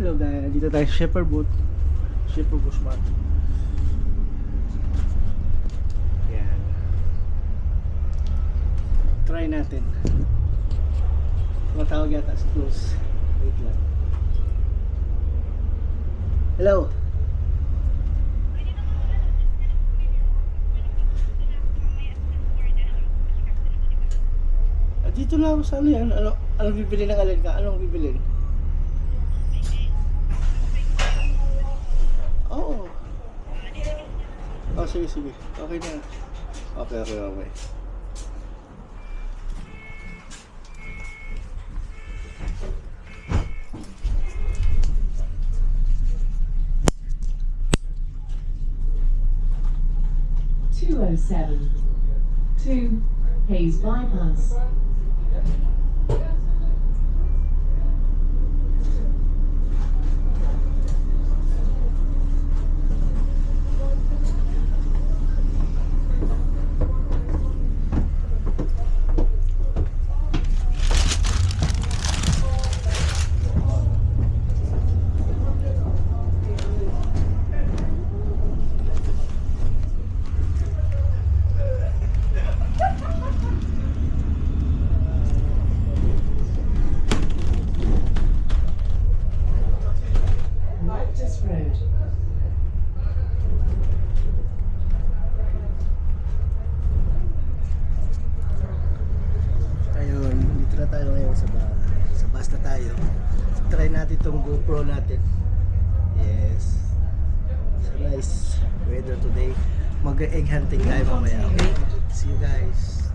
Hello guys, dito tayo sa Shepherd Boot. Shepherd Bushmat. Yan. Try natin. Matawag yata sa close. Wait lang. Hello. Dito na ako sa ano yan. Anong bibili ng alin ka? Anong bibili? Oo. Oh, sige, sige. Okay na. Okay. 207 to Hayes Bypass. Road. Ayun, dito na tayo ngayon sa bus na tayo. Try natin itong GoPro natin. Yes. So nice weather today. Mag-egg hunting tayo mamaya. Okay? See you guys.